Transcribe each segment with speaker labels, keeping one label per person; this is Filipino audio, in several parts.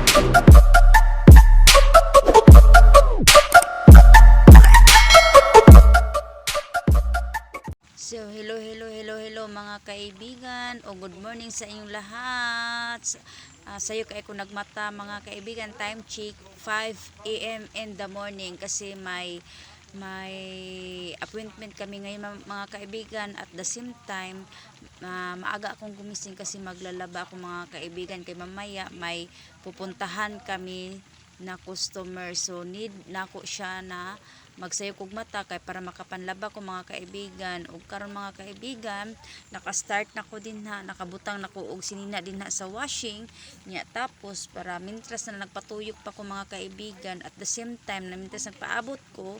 Speaker 1: So, hello mga kaibigan o good morning sa inyong lahat. Sayo kay ko nagmata mga kaibigan, time check 5 AM in the morning kasi may appointment kami ngayon mga kaibigan. At the same time, maaga akong gumising kasi maglalaba ako mga kaibigan, kay mamaya may pupuntahan kami na customer, so need nako siya na magsayo kog mata kay para makapanlaba ko mga kaibigan. Ug karon mga kaibigan, naka-start na ko din ha, nakabutang nako og sinina din ha sa washing nya, tapos para mintras na nagpatuyok pa ko mga kaibigan, at the same time na mintras nagpaabot ko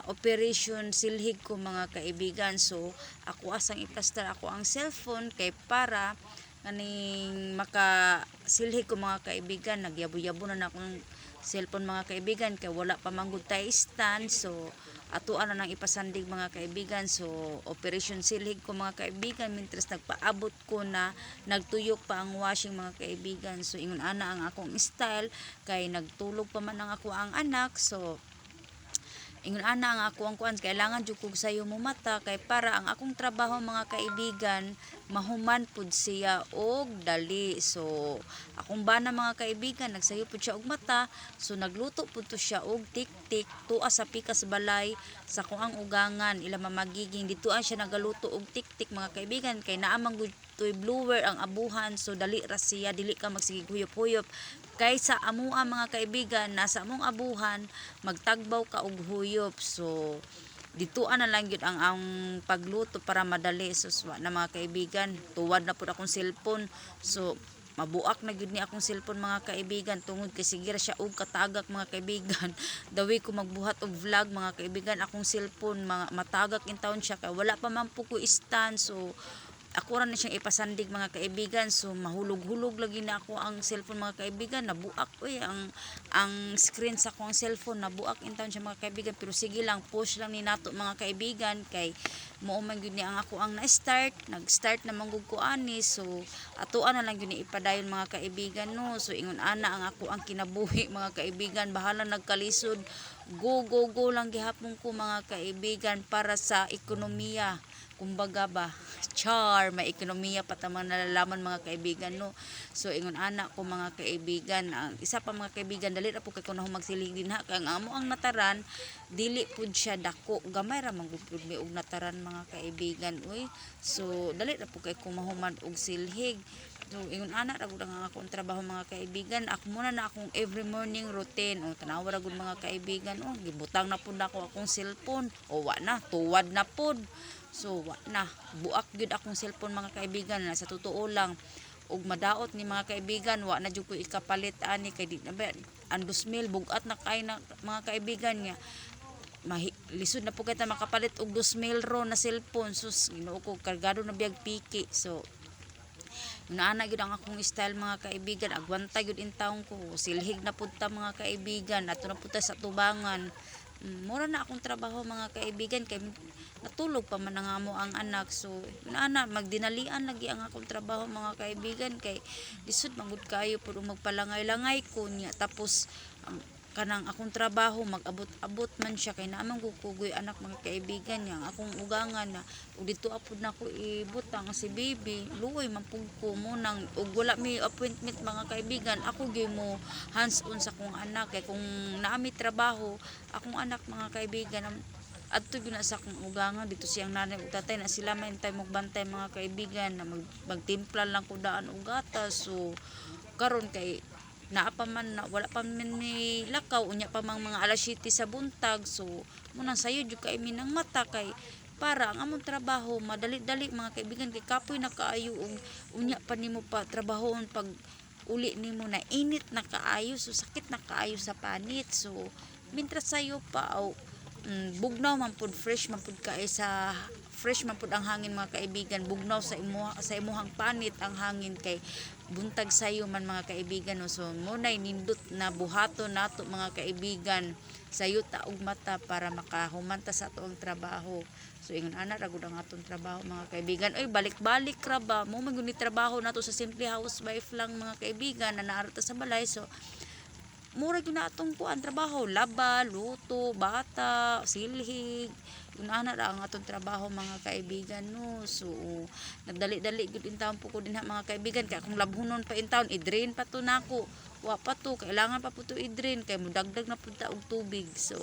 Speaker 1: operation silhig ko mga kaibigan. So ako asang iplastar ako ang cellphone kay para kaning makasilhig ko mga kaibigan. Nagyabo-yabo na akong cellphone mga kaibigan kay wala pa manggod tay stand, so atuan na nang ipasandig mga kaibigan. So operation silhig ko mga kaibigan mintras nagpaabot ko na nagtuyok pa ang washing mga kaibigan. So ingon ana ang akong style kay nagtulog pa man ang ako ang anak, so ingon ana ang ako ang kuan, kailangan jud kog sayo mo mata kay para ang akong trabaho mga kaibigan mahuman pud siya og dali. So akong bana mga kaibigan nagsayo pud siya og mata, so nagluto pud to siya og tik-tik tuwa sa pikas balay sa kuang ugangan ila mamagiging dituan siya nagaluto og tik-tik mga kaibigan kay naa man gud toy blower ang abuhan, so dali ra siya, dili ka magsigihuyop-huyop kaysa amoa mga kaibigan nasa among abuhan magtagbaw ka og huyop. So dituan na lang yun ang pagluto para madali. So na mga kaibigan, tuwad na pud akong cellphone, so mabuak na gyud ni akong cellphone mga kaibigan tungod kay sigira siya og katagak mga kaibigan. Dawi ko magbuhat og vlog mga kaibigan, akong cellphone mga matagak in town siya kay wala pa man po ko stand, so ako ra na siyang ipasandig mga kaibigan. So mahulog-hulog lagi na ako ang cellphone mga kaibigan, nabuak ang screen sa akong cellphone, nabuak in town siya mga kaibigan. Pero sige lang, push lang ni nato mga kaibigan kay mao man gyud ni ang ako ang na-start, nag-start na manggug ko ani. So atuan na lang gyud ni ipadayon mga kaibigan no. So ingon ana ang ako ang kinabuhi mga kaibigan, bahala nagkalisod, go lang gihapon ko mga kaibigan para sa ekonomiya. Kumbaga ba, char, may ekonomiya pa tamang nalalaman mga kaibigan no. So ingon ana ko mga kaibigan, ang isa pa mga kaibigan, dali ra po kay kuno magsilig din ha kay ang amo ang nataran dili pud siya dako, gamay ra man gud mi og nataran mga kaibigan uy. So dali ra po kay kumahuman og silhig. So ingon ana ra gud ang akong trabaho mga kaibigan. Ako muna na akong every morning routine. O tanawa ra gud mga kaibigan, o gibutang na pud ako akong cellphone, o wa na tuwad na pud. So wa na buak gyud akong cellphone mga kaibigan, na sa totoo lang ug madaot ni mga kaibigan, wa na jud ko ikapalit ani kay di na ba ang 2,000 bugat na kay na mga kaibigan nga lisod na po kita makapalit og 2,000 ro na cellphone. Sus Ginoo ko, kargado na biyag piki. So naana gyud ang akong style mga kaibigan, agwanta gyud in taon ko, silhig na pud ta mga kaibigan, ato na pud ta sa tubangan. Mura na akong trabaho mga kaibigan kay natulog pa man nga mo ang anak. So naana magdinalian lagi ang akong trabaho mga kaibigan kay lisod mangud kayo pud magpalangay-langay ko niya, tapos kanang akong trabaho mag-abot-abot man siya kay naamang gukugoy anak mga kaibigan niya akong ugangan na ug dito apod na ko ibutang si baby luoy man pud ko mo nang ug wala mi appointment mga kaibigan, ako gyud mo hands on sa akong anak kay kung naami trabaho akong anak mga kaibigan adto gyud na sa akong ugangan dito siyang nanay ug tatay na sila may tay magbantay mga kaibigan na magtimpla lang ko daan og gatas. So karon kay naa pa man na wala pa man ni lakaw unya pa mang mga alas 7 sa buntag. So munang sayo jud kay minang mata kay para ang among trabaho madali-dali mga kaibigan kay kapoy na kaayo unya pa nimo pa trabahon pag uli nimo na init na kaayo, so sakit na kaayo sa panit. So mintras sayo pa bugnaw man pud, fresh man pud kay sa fresh man pud ang hangin mga kaibigan, bugnaw sa imuhang panit ang hangin kay buntag sayo man mga kaibigan no. So munay nindot na buhaton nato mga kaibigan sayo ta og mata para makahumanta sa ato ang trabaho. So ingon ana ra gud ang atong trabaho mga kaibigan. Oy balik-balik ra ba mo man gud ni trabaho nato sa simple housewife lang mga kaibigan na naara ta sa balay. So mura gyud na atong kuan trabaho, laba, luto, bata, silhig. Yun ana ra ang atong trabaho mga kaibigan no. So nagdali-dali gyud in taon po ko dinha mga kaibigan kay kung labhonon pa in taon i-drain pa to nako. Wa pa to kailangan pa po to i-drain kay mudagdag na pud ta og tubig. So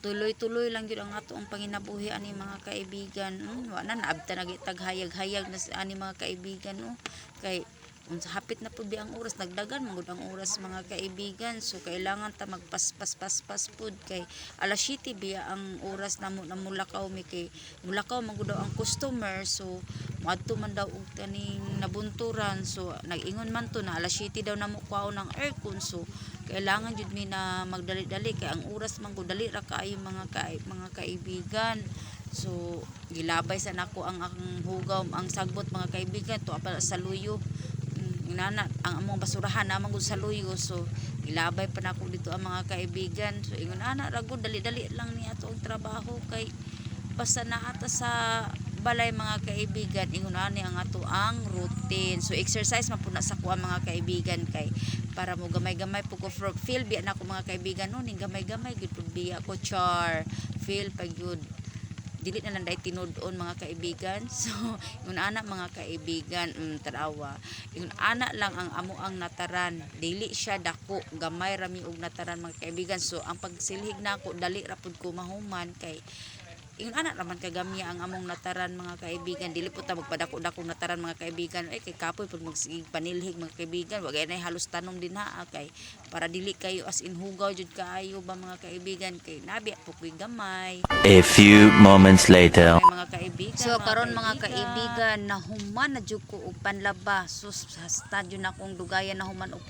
Speaker 1: tuloy-tuloy lang gyud ang ato ang panginabuhi ani mga kaibigan. Wa na naabta na gitag hayag-hayag na sa ani mga kaibigan no. Kay unsa hapit na pud ang oras nagdagan magud ang oras mga kaibigan. So kailangan ta magpas pud kay alas 7 biya ang oras namo na mulakaw mi kay mulakaw magud daw ang customer. So moadto man daw og kaning nabunturan. So nag-ingon man to na alas 7 daw namo kuhaon ng aircon. So kailangan jud mi na magdali-dali kay ang oras man gud dali ra kaayo mga kaibigan. So gilabay sa nako ang hugaw ang sagbot mga kaibigan to apa sa luyo. Inana ang among basurahan namang gud sa luyo. So ilabay pa nako dito ang mga kaibigan. So ingon ana ra gud dali-dali lang ni ato ang trabaho kay basta naata sa balay mga kaibigan ingon ani ang ato ang routine. So exercise man pud na sa kuha mga kaibigan kay para mo gamay-gamay pud ko feel biya nako mga kaibigan no ning gamay-gamay gud pud biya ko char feel pa gyud dili na lang dai tinud-on mga kaibigan. So yun ana mga kaibigan tarawa yun ana lang ang amo ang nataran dili siya dako gamay rami og nataran mga kaibigan. So ang pagsilhig nako dali ra pud ko mahuman kay yun ana raman kagamya ang among nataran mga kaibigan. Dili po ta magpadako-dako nataran mga kaibigan ay kay kapoy pud magsigig panilhig mga kaibigan wagay nay halos tanom din ha kay para dili kayo as in hugaw jud kaayo ba mga kaibigan kay nabi po koy gamay.
Speaker 2: A few moments later.
Speaker 1: Mga kaibigan, so karon mga kaibigan nahuman na jud ko og panlaba. So sa stadyo na kong dugayan nahuman og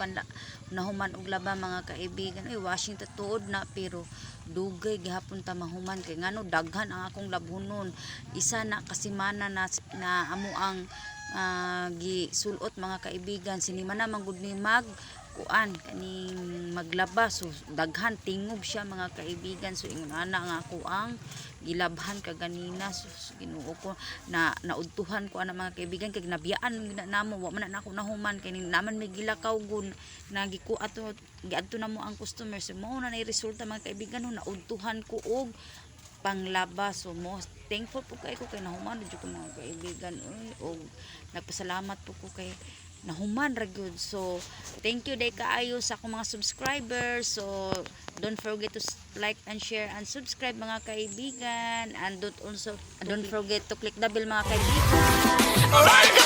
Speaker 1: nahuman og laba mga kaibigan. Ay washing ta tuod na pero dugay gihapon ta mahuman kay ngano daghan ang akong labhonon. Isa na kasimana na amo ang gisulot mga kaibigan. Sinima na manggud ni kuan kaning maglaba. So daghan tingob siya mga kaibigan. So ingon ana nga ako ang gilabhan kaganina. So Ginoo ko na naudtuhan ko ana mga kaibigan kay nabiyaan namo wa man na ako nahuman kay naman may gilakaw gun nagikuat giadto namo ang customer. So mao na nay resulta mga kaibigan no naudtuhan ko og panglaba. So most thankful po kay ko kay nahuman jud ko mga kaibigan og nagpasalamat po ko kay nahuman ra gyud. So thank you day kaayo sa akong mga subscribers. So don't forget to like and share and subscribe mga kaibigan and don't forget to click the bell mga kaibigan.